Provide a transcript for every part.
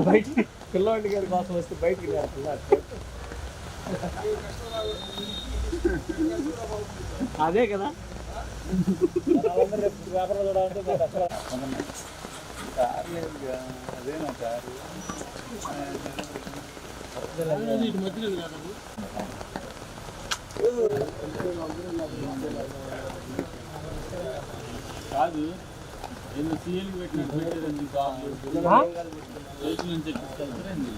బయటికి పిల్లవాడి గారి కోసం వస్తే బయటికి అదే కదా వ్యాపారం చూడాలంటే అదే నా కారు కాదు ఏదో సీఎల్కి పెట్టినట్టు పెట్టారండి రైతు నుంచి ఎక్కిస్తారండి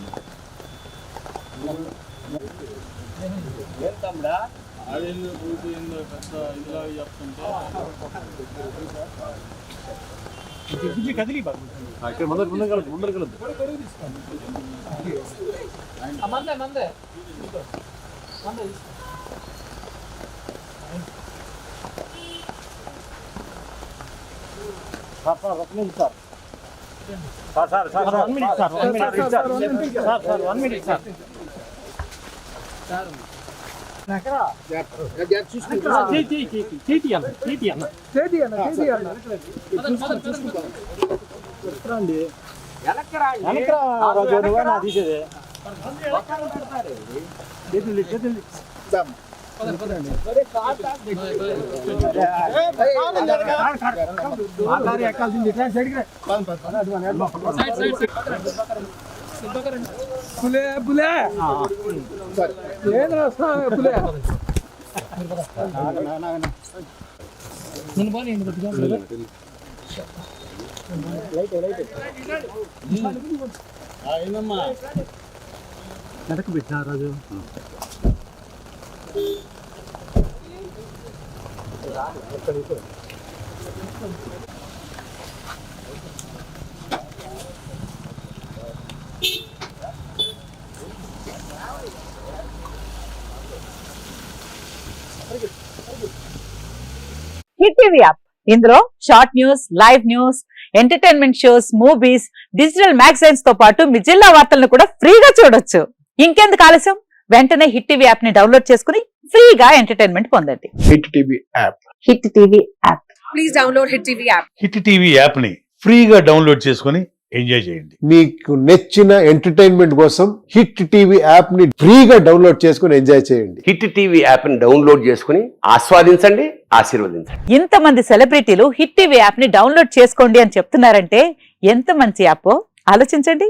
ఏం తమ్ముడా ఆడేళ్ళు పూర్తి ఏందో పెద్ద ఇదిలా చెప్తుంటే కదిలి ముందర కలదు వెనక్కి పెట్టినా రాజు హిట్ టీవీ యాప్ ఇందులో short news, live news, entertainment shows, movies, digital magazines తో పాటు మీ జిల్లా వార్తలను కూడా ఫ్రీగా చూడొచ్చు. ఇంకెందుకు ఆలస్యం, వెంటనే హిట్ టీవీ యాప్ ని డౌన్లోడ్ చేసుకుని ఫ్రీగా ఎంటర్టైన్మెంట్ పొందండి. Hit TV app. Hit TV app. Please download hit TV app. Hit TV app ని ఫ్రీగా డౌన్లోడ్ చేసుకుని ఎంజాయ్ చేయండి. మీకు నచ్చిన ఎంటర్టైన్మెంట్ కోసం హిట్ టీవీ యాప్ ని ఫ్రీగా డౌన్లోడ్ చేసుకుని ఎంజాయ్ చేయండి. హిట్ టీవీ యాప్ ని డౌన్లోడ్ చేసుకుని ఆస్వాదించండి, ఆశీర్వదించండి. ఇంతమంది సెలబ్రిటీలు హిట్ టీవీ యాప్ ని డౌన్లోడ్ చేసుకోండి అని చెప్తున్నారంటే ఎంత మంచి యాప్ ఆలోచించండి.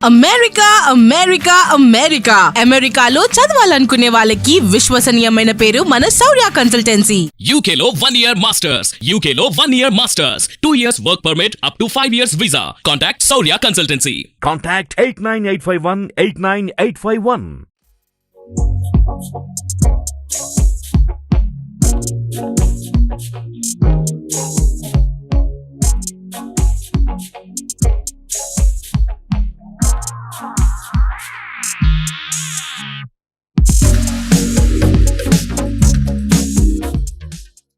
అమెరికా అమెరికా అమెరికా అమెరికాలో చదవాలనుకునే వాళ్ళకి విశ్వసనీయమైన పేరు మన శౌర్య కన్సల్టెన్సీ. UK లో 1 year masters, UK లో 1 year masters, 2 years work permit up to 5 years visa. Contact Saurya Consultancy. Contact 89851 89851.